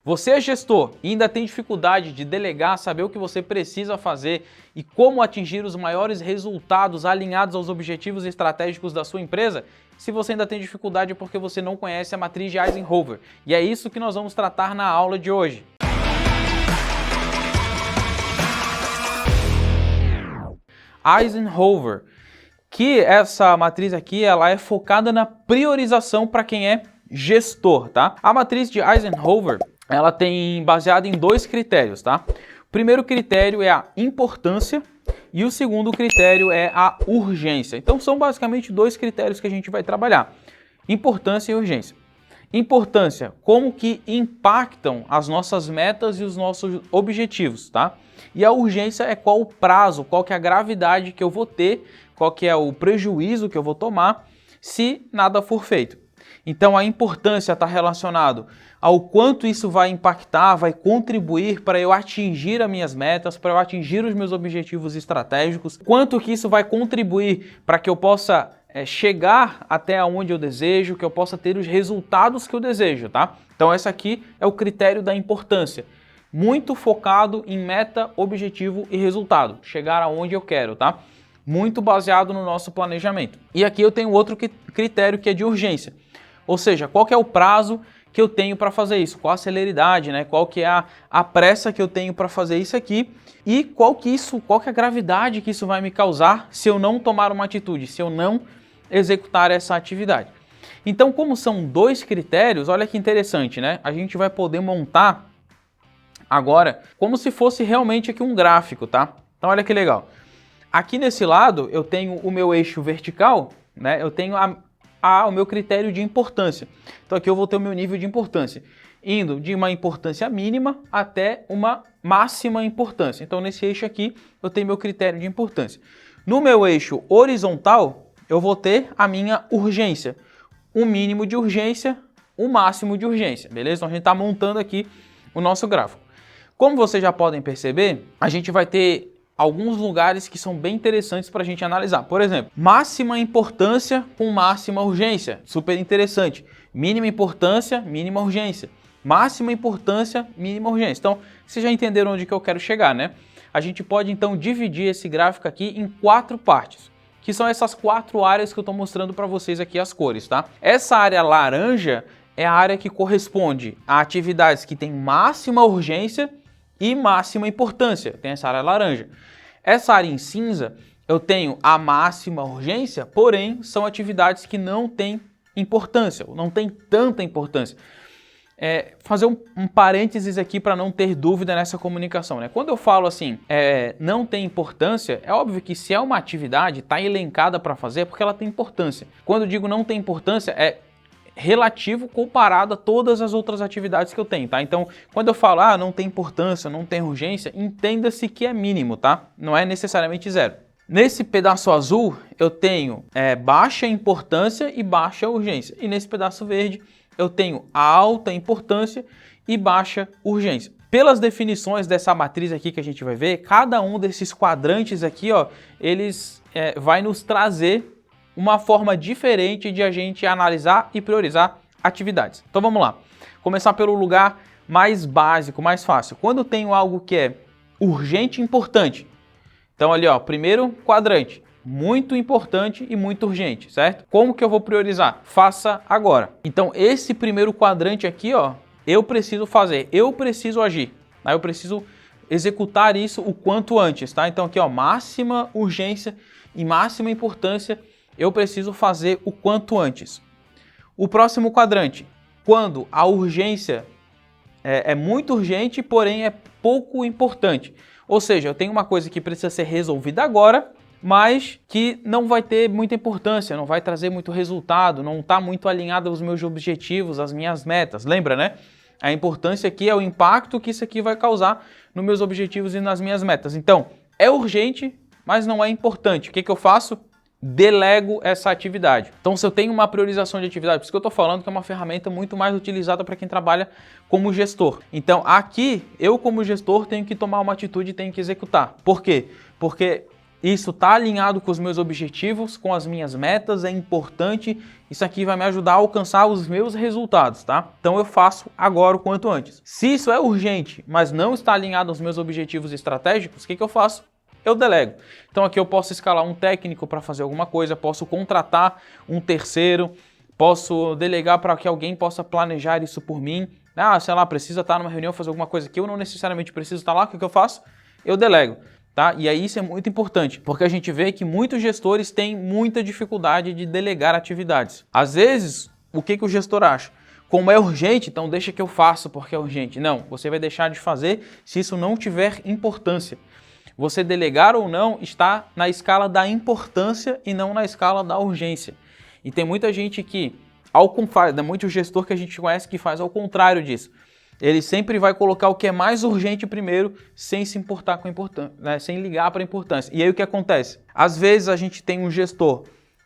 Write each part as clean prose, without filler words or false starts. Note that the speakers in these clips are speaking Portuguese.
Você é gestor e ainda tem dificuldade de delegar, saber o que você precisa fazer e como atingir os maiores resultados alinhados aos objetivos estratégicos da sua empresa? Se você ainda tem dificuldade é porque você não conhece a matriz de Eisenhower. E é isso que nós vamos tratar na aula de hoje. Eisenhower, que essa matriz aqui ela é focada na priorização para quem é gestor, tá? A matriz de Eisenhower ela tem baseada em dois critérios, tá? O primeiro critério é a importância e o segundo critério é a urgência. Então são basicamente dois critérios que a gente vai trabalhar: importância e urgência. Importância, como que impactam as nossas metas e os nossos objetivos, tá? E a urgência é qual o prazo, qual que é a gravidade que eu vou ter, qual que é o prejuízo que eu vou tomar se nada for feito. Então a importância está relacionado ao quanto isso vai impactar, vai contribuir para eu atingir as minhas metas, para eu atingir os meus objetivos estratégicos, quanto que isso vai contribuir para que eu possa chegar até onde eu desejo, que eu possa ter os resultados que eu desejo, tá? Então esse aqui é o critério da importância, muito focado em meta, objetivo e resultado, chegar aonde eu quero, tá? Muito baseado no nosso planejamento. E aqui eu tenho outro critério que é de urgência, ou seja, qual que é o prazo que eu tenho para fazer isso, qual a celeridade, né? Qual que é a pressa que eu tenho para fazer isso aqui e qual que é a gravidade que isso vai me causar se eu não tomar uma atitude, se eu não executar essa atividade. Então, como são dois critérios, olha que interessante, né? A gente vai poder montar agora como se fosse realmente aqui um gráfico, tá? Então, olha que legal. Aqui nesse lado eu tenho o meu eixo vertical, né? Eu tenho o meu critério de importância. Então aqui eu vou ter o meu nível de importância, indo de uma importância mínima até uma máxima importância. Então nesse eixo aqui eu tenho meu critério de importância. No meu eixo horizontal eu vou ter a minha urgência, o mínimo de urgência, o máximo de urgência, beleza? Então a gente está montando aqui o nosso gráfico. Como vocês já podem perceber, a gente vai ter alguns lugares que são bem interessantes para a gente analisar. Por exemplo, máxima importância com máxima urgência, super interessante. Mínima importância, mínima urgência. Máxima importância, mínima urgência. Então, vocês já entenderam onde que eu quero chegar, né? A gente pode então dividir esse gráfico aqui em 4 partes, que são essas 4 áreas que eu estou mostrando para vocês aqui as cores, tá? Essa área laranja é a área que corresponde a atividades que têm máxima urgência e máxima importância, tem essa área laranja. Essa área em cinza, eu tenho a máxima urgência, porém são atividades que não têm importância, não têm tanta importância. Fazer um parênteses aqui para não ter dúvida nessa comunicação, né? Quando eu falo assim, não tem importância, é óbvio que se é uma atividade, está elencada para fazer, é porque ela tem importância. Quando eu digo não tem importância, é relativo comparado a todas as outras atividades que eu tenho, tá? Então, quando eu falo, não tem importância, não tem urgência, entenda-se que é mínimo, tá? Não é necessariamente zero. Nesse pedaço azul, eu tenho baixa importância e baixa urgência. E nesse pedaço verde, eu tenho alta importância e baixa urgência. Pelas definições dessa matriz aqui que a gente vai ver, cada um desses quadrantes aqui, ó, eles vai nos trazer uma forma diferente de a gente analisar e priorizar atividades. Então vamos lá. Começar pelo lugar mais básico, mais fácil. Quando eu tenho algo que é urgente e importante, então ali, ó, primeiro quadrante, muito importante e muito urgente, certo? Como que eu vou priorizar? Faça agora. Então esse primeiro quadrante aqui, ó, eu preciso fazer, eu preciso agir, tá? Eu preciso executar isso o quanto antes, tá? Então aqui, ó, máxima urgência e máxima importância, eu preciso fazer o quanto antes. O próximo quadrante, quando a urgência é muito urgente, porém é pouco importante. Ou seja, eu tenho uma coisa que precisa ser resolvida agora, mas que não vai ter muita importância, não vai trazer muito resultado, não está muito alinhado aos meus objetivos, às minhas metas. Lembra, né? A importância aqui é o impacto que isso aqui vai causar nos meus objetivos e nas minhas metas. Então, é urgente, mas não é importante. O que eu faço? Delego essa atividade. Então, se eu tenho uma priorização de atividade, por isso que eu estou falando que é uma ferramenta muito mais utilizada para quem trabalha como gestor. Então, aqui, eu como gestor tenho que tomar uma atitude e tenho que executar. Por quê? Porque isso está alinhado com os meus objetivos, com as minhas metas, é importante, isso aqui vai me ajudar a alcançar os meus resultados, tá? Então eu faço agora o quanto antes. Se isso é urgente, mas não está alinhado aos meus objetivos estratégicos, o que eu faço? Eu delego. Então aqui eu posso escalar um técnico para fazer alguma coisa, posso contratar um terceiro, posso delegar para que alguém possa planejar isso por mim. Ah, sei lá, precisa estar numa reunião, fazer alguma coisa que eu não necessariamente preciso estar lá, o que eu faço? Eu delego. Tá? E aí isso é muito importante, porque a gente vê que muitos gestores têm muita dificuldade de delegar atividades. Às vezes, o que o gestor acha? Como é urgente, então deixa que eu faça porque é urgente. Não, você vai deixar de fazer se isso não tiver importância. Você delegar ou não está na escala da importância e não na escala da urgência. E tem muita gente que, muito gestor que a gente conhece que faz ao contrário disso. Ele sempre vai colocar o que é mais urgente primeiro, sem se importar com a importância, né? Sem ligar para a importância. E aí o que acontece? Às vezes a gente tem um gestor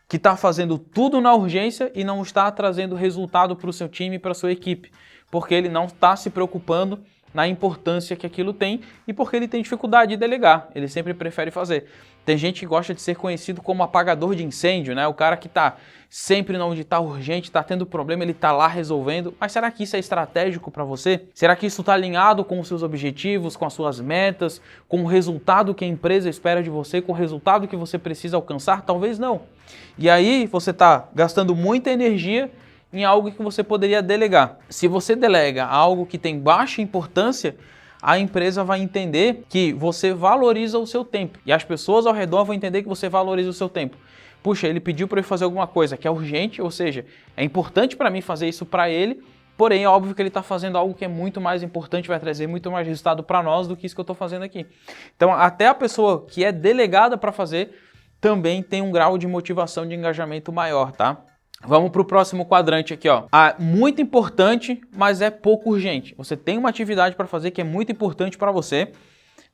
que está fazendo tudo na urgência e não está trazendo resultado para o seu time, para a sua equipe, porque ele não está se preocupando na importância que aquilo tem e porque ele tem dificuldade de delegar, ele sempre prefere fazer. Tem gente que gosta de ser conhecido como apagador de incêndio, né? O cara que está sempre onde está urgente, está tendo problema, ele está lá resolvendo. Mas será que isso é estratégico para você? Será que isso está alinhado com os seus objetivos, com as suas metas, com o resultado que a empresa espera de você, com o resultado que você precisa alcançar? Talvez não. E aí você está gastando muita energia em algo que você poderia delegar. Se você delega algo que tem baixa importância, a empresa vai entender que você valoriza o seu tempo. E as pessoas ao redor vão entender que você valoriza o seu tempo. Puxa, ele pediu para eu fazer alguma coisa que é urgente, ou seja, é importante para mim fazer isso para ele, porém é óbvio que ele está fazendo algo que é muito mais importante, vai trazer muito mais resultado para nós do que isso que eu estou fazendo aqui. Então, até a pessoa que é delegada para fazer também tem um grau de motivação, de engajamento maior, tá? Vamos para o próximo quadrante aqui, ó. Muito importante, mas é pouco urgente. Você tem uma atividade para fazer que é muito importante para você,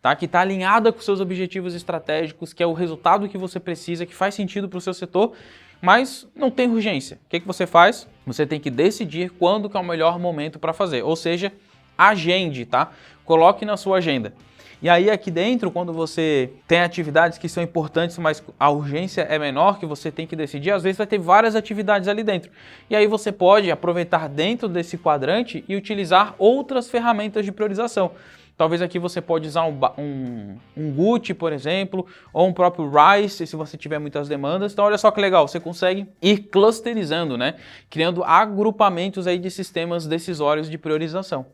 tá? Que está alinhada com seus objetivos estratégicos, que é o resultado que você precisa, que faz sentido para o seu setor, mas não tem urgência. O que você faz? Você tem que decidir quando que é o melhor momento para fazer, ou seja, agende, tá? Coloque na sua agenda. E aí aqui dentro, quando você tem atividades que são importantes, mas a urgência é menor, que você tem que decidir, às vezes vai ter várias atividades ali dentro. E aí você pode aproveitar dentro desse quadrante e utilizar outras ferramentas de priorização. Talvez aqui você pode usar um Gucci, por exemplo, ou um próprio Rice, se você tiver muitas demandas. Então olha só que legal, você consegue ir clusterizando, né? Criando agrupamentos aí de sistemas decisórios de priorização.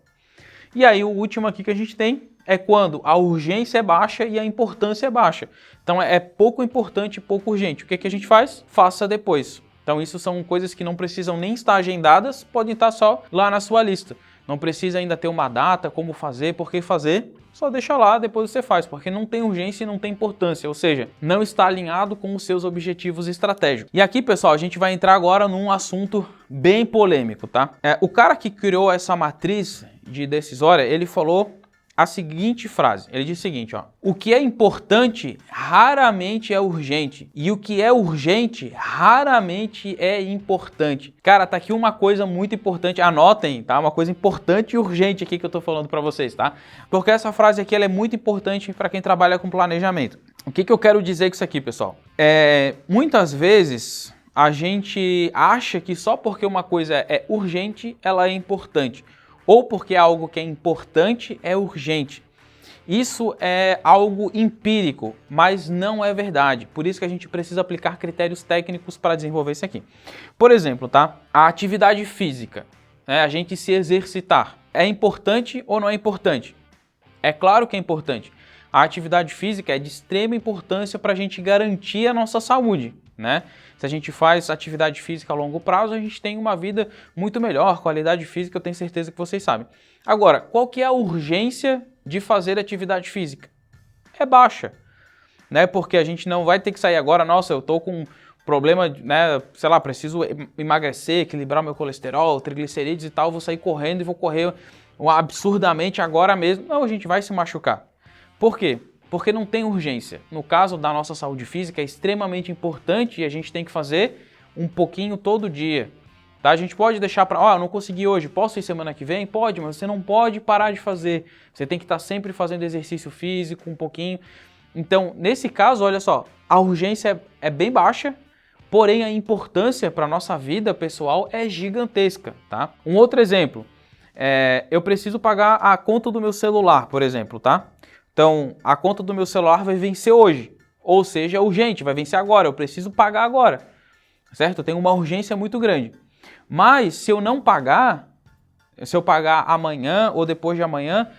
E aí o último aqui que a gente tem é quando a urgência é baixa e a importância é baixa. Então é pouco importante e pouco urgente. O que a gente faz? Faça depois. Então isso são coisas que não precisam nem estar agendadas, podem estar só lá na sua lista. Não precisa ainda ter uma data, como fazer, por que fazer, só deixa lá, depois você faz, porque não tem urgência e não tem importância, ou seja, não está alinhado com os seus objetivos estratégicos. E aqui, pessoal, a gente vai entrar agora num assunto bem polêmico, tá? O cara que criou essa matriz de decisória, ele falou a seguinte frase, ele diz o seguinte, ó: o que é importante raramente é urgente e o que é urgente raramente é importante. Cara, tá aqui uma coisa muito importante, anotem, tá? Uma coisa importante e urgente aqui que eu tô falando para vocês, tá? Porque essa frase aqui ela é muito importante para quem trabalha com planejamento. O que eu quero dizer com isso aqui, pessoal? Muitas vezes a gente acha que só porque uma coisa é urgente, ela é importante. Ou porque algo que é importante é urgente. Isso é algo empírico, mas não é verdade. Por isso que a gente precisa aplicar critérios técnicos para desenvolver isso aqui. Por exemplo, tá? A atividade física, né? A gente se exercitar. É importante ou não é importante? É claro que é importante. A atividade física é de extrema importância para a gente garantir a nossa saúde, né? Se a gente faz atividade física a longo prazo, a gente tem uma vida muito melhor, qualidade física, eu tenho certeza que vocês sabem. Agora, qual que é a urgência de fazer atividade física? É baixa, né? Porque a gente não vai ter que sair agora, nossa, eu tô com problema, né, sei lá, preciso emagrecer, equilibrar meu colesterol, triglicerídeos e tal, vou sair correndo e vou correr absurdamente agora mesmo. Não, a gente vai se machucar. Por quê? Porque não tem urgência. No caso da nossa saúde física é extremamente importante e a gente tem que fazer um pouquinho todo dia. Tá? A gente pode deixar para, eu não consegui hoje, posso ir semana que vem? Pode, mas você não pode parar de fazer. Você tem que estar sempre fazendo exercício físico um pouquinho. Então, nesse caso, olha só, a urgência é bem baixa, porém a importância para a nossa vida pessoal é gigantesca, tá? Um outro exemplo, eu preciso pagar a conta do meu celular, por exemplo, tá? Então, a conta do meu celular vai vencer hoje, ou seja, é urgente, vai vencer agora, eu preciso pagar agora, certo? Eu tenho uma urgência muito grande. Mas, se eu não pagar, se eu pagar amanhã ou depois de amanhã,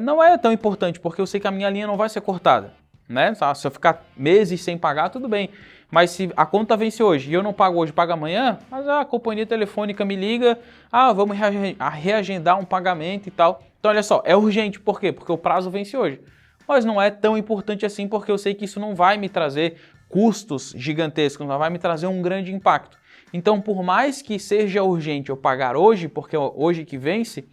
não é tão importante, porque eu sei que a minha linha não vai ser cortada, né? Se eu ficar meses sem pagar, tudo bem. Mas se a conta vence hoje e eu não pago hoje, pago amanhã, mas a companhia telefônica me liga, vamos reagendar um pagamento e tal. Então, olha só, é urgente, por quê? Porque o prazo vence hoje. Mas não é tão importante assim, porque eu sei que isso não vai me trazer custos gigantescos, não vai me trazer um grande impacto. Então, por mais que seja urgente eu pagar hoje, porque é hoje que vence,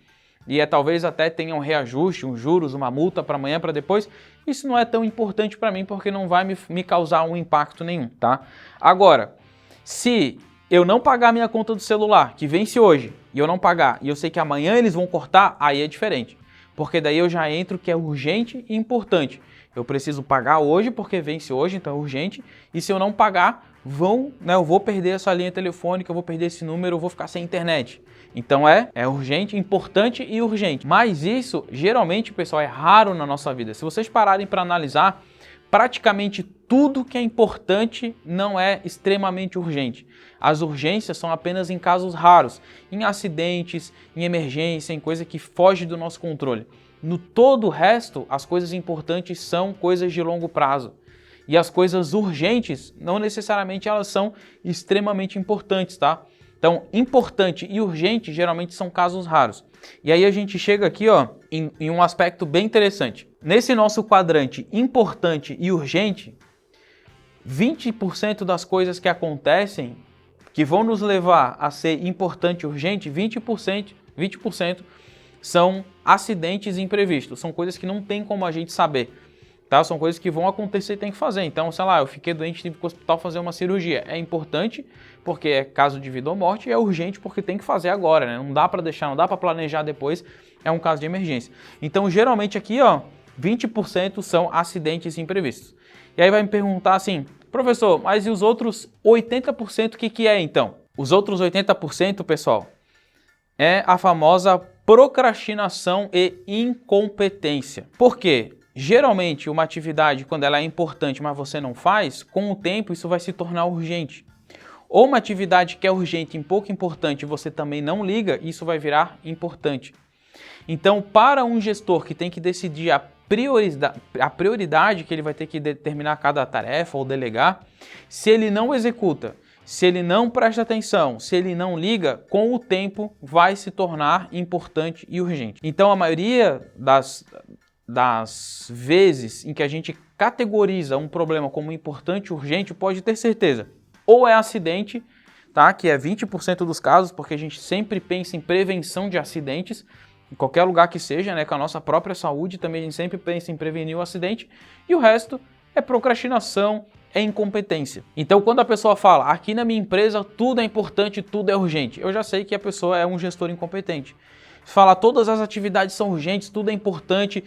e talvez até tenha um reajuste, um juros, uma multa para amanhã, para depois, isso não é tão importante para mim, porque não vai me causar um impacto nenhum, tá? Agora, se eu não pagar minha conta do celular, que vence hoje, e eu não pagar, e eu sei que amanhã eles vão cortar, aí é diferente. Porque daí eu já entro que é urgente e importante. Eu preciso pagar hoje, porque vence hoje, então é urgente, e se eu não pagar, eu vou perder essa linha telefônica, eu vou perder esse número, eu vou ficar sem internet. Então é urgente, importante e urgente. Mas isso, geralmente, pessoal, é raro na nossa vida. Se vocês pararem para analisar, praticamente tudo que é importante não é extremamente urgente. As urgências são apenas em casos raros, em acidentes, em emergência, em coisa que foge do nosso controle. No todo o resto, as coisas importantes são coisas de longo prazo. E as coisas urgentes, não necessariamente elas são extremamente importantes, tá? Então, importante e urgente geralmente são casos raros. E aí a gente chega aqui, em um aspecto bem interessante. Nesse nosso quadrante importante e urgente, 20% das coisas que acontecem, que vão nos levar a ser importante e urgente, 20% são acidentes imprevistos. São coisas que não tem como a gente saber. Tá? São coisas que vão acontecer e tem que fazer. Então, sei lá, eu fiquei doente, tive que ir para o hospital fazer uma cirurgia. É importante porque é caso de vida ou morte e é urgente porque tem que fazer agora, né? Não dá para deixar, não dá para planejar depois, é um caso de emergência. Então, geralmente aqui, 20% são acidentes imprevistos. E aí vai me perguntar assim, professor, mas e os outros 80% o que é então? Os outros 80%, pessoal, é a famosa procrastinação e incompetência. Por quê? Geralmente, uma atividade, quando ela é importante, mas você não faz, com o tempo isso vai se tornar urgente. Ou uma atividade que é urgente e pouco importante e você também não liga, isso vai virar importante. Então, para um gestor que tem que decidir a prioridade que ele vai ter que determinar cada tarefa ou delegar, se ele não executa, se ele não presta atenção, se ele não liga, com o tempo vai se tornar importante e urgente. Então, a maioria das vezes em que a gente categoriza um problema como importante e urgente, pode ter certeza, ou é acidente, tá? Que é 20% dos casos, porque a gente sempre pensa em prevenção de acidentes, em qualquer lugar que seja, né? Com a nossa própria saúde, também a gente sempre pensa em prevenir o acidente, e o resto é procrastinação, é incompetência. Então, quando a pessoa fala, aqui na minha empresa tudo é importante, tudo é urgente, eu já sei que a pessoa é um gestor incompetente. Fala, todas as atividades são urgentes, tudo é importante,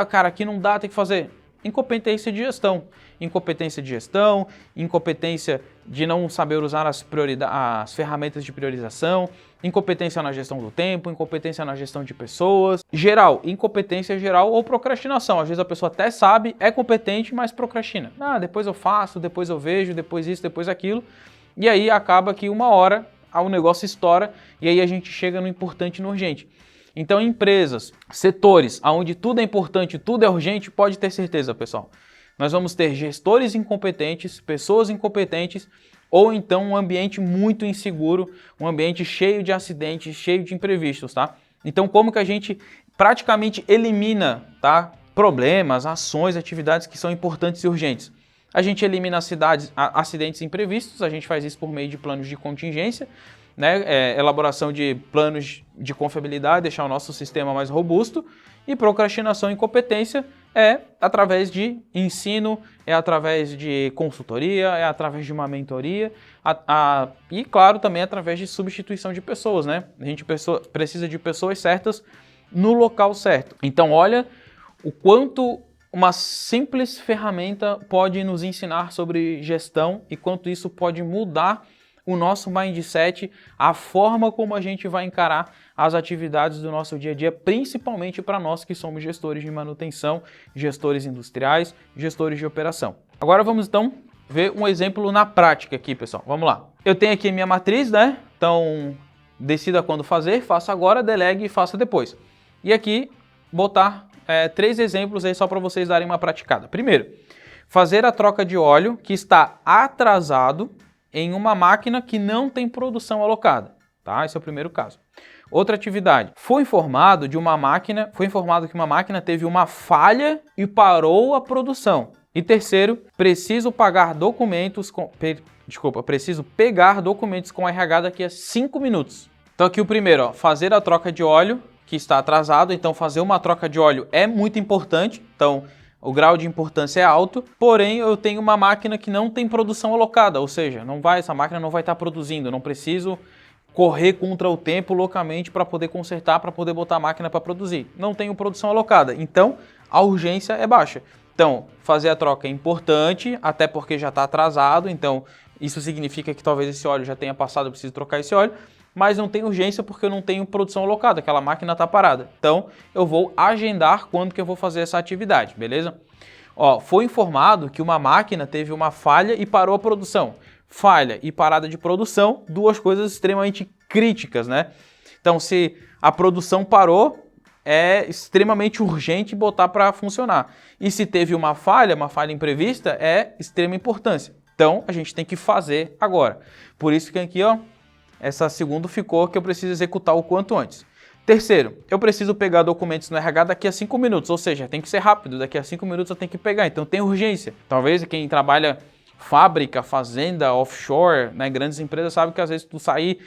cara, aqui não dá, tem que fazer. Incompetência de gestão. Incompetência de gestão, incompetência de não saber usar as ferramentas de priorização, incompetência na gestão do tempo, incompetência na gestão de pessoas. Geral, incompetência geral ou procrastinação. Às vezes a pessoa até sabe, é competente, mas procrastina. Depois eu faço, depois eu vejo, depois isso, depois aquilo. E aí acaba que uma hora o negócio estoura e aí a gente chega no importante e no urgente. Então, empresas, setores, onde tudo é importante, tudo é urgente, pode ter certeza, pessoal. Nós vamos ter gestores incompetentes, pessoas incompetentes, ou então um ambiente muito inseguro, um ambiente cheio de acidentes, cheio de imprevistos, tá? Então, como que a gente praticamente elimina, tá, problemas, ações, atividades que são importantes e urgentes? A gente elimina acidentes imprevistos, a gente faz isso por meio de planos de contingência, né? Elaboração de planos de confiabilidade, deixar o nosso sistema mais robusto. E procrastinação e incompetência é através de ensino, é através de consultoria, é através de uma mentoria e, claro, também através de substituição de pessoas, né? A gente precisa de pessoas certas no local certo. Então, olha o quanto uma simples ferramenta pode nos ensinar sobre gestão e quanto isso pode mudar o nosso mindset, a forma como a gente vai encarar as atividades do nosso dia a dia, principalmente para nós que somos gestores de manutenção, gestores industriais, gestores de operação. Agora vamos então ver um exemplo na prática aqui, pessoal. Vamos lá. Eu tenho aqui minha matriz, né? Então, decida quando fazer, faça agora, delegue e faça depois. E aqui, botar 3 exemplos aí só para vocês darem uma praticada. Primeiro, fazer a troca de óleo que está atrasado em uma máquina que não tem produção alocada, tá? Esse é o primeiro caso. Outra atividade. Foi informado que uma máquina teve uma falha e parou a produção. E terceiro, preciso pegar documentos com RH daqui a 5 minutos. Então aqui o primeiro, ó, fazer a troca de óleo que está atrasado. Então fazer uma troca de óleo é muito importante. Então o grau de importância é alto, porém eu tenho uma máquina que não tem produção alocada, ou seja, essa máquina não vai estar produzindo, eu não preciso correr contra o tempo loucamente para poder consertar, para poder botar a máquina para produzir. Não tenho produção alocada, então a urgência é baixa. Então, fazer a troca é importante, até porque já está atrasado, então isso significa que talvez esse óleo já tenha passado, eu preciso trocar esse óleo, mas não tem urgência porque eu não tenho produção alocada, aquela máquina está parada. Então, eu vou agendar quando que eu vou fazer essa atividade, beleza? Ó, foi informado que uma máquina teve uma falha e parou a produção. Falha e parada de produção, duas coisas extremamente críticas, né? Então, se a produção parou, é extremamente urgente botar para funcionar. E se teve uma falha imprevista, é extrema importância. Então, a gente tem que fazer agora. Por isso que aqui, ó, essa segunda ficou que eu preciso executar o quanto antes. Terceiro, eu preciso pegar documentos no RH daqui a 5 minutos, ou seja, tem que ser rápido, daqui a 5 minutos eu tenho que pegar, então tem urgência. Talvez quem trabalha fábrica, fazenda, offshore, né, grandes empresas, sabe que às vezes tu sair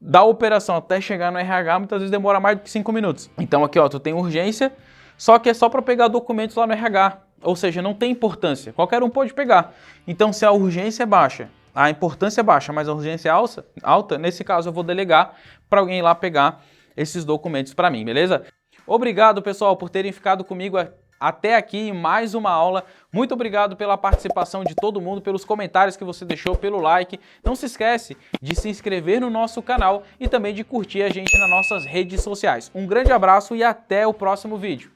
da operação até chegar no RH, muitas vezes demora mais do que 5 minutos. Então aqui, ó, tu tem urgência, só que é só para pegar documentos lá no RH, ou seja, não tem importância, qualquer um pode pegar. Então se a urgência é baixa, a importância é baixa, mas a urgência é alta, nesse caso eu vou delegar para alguém ir lá pegar esses documentos para mim, beleza? Obrigado, pessoal, por terem ficado comigo até aqui em mais uma aula. Muito obrigado pela participação de todo mundo, pelos comentários que você deixou, pelo like. Não se esquece de se inscrever no nosso canal e também de curtir a gente nas nossas redes sociais. Um grande abraço e até o próximo vídeo.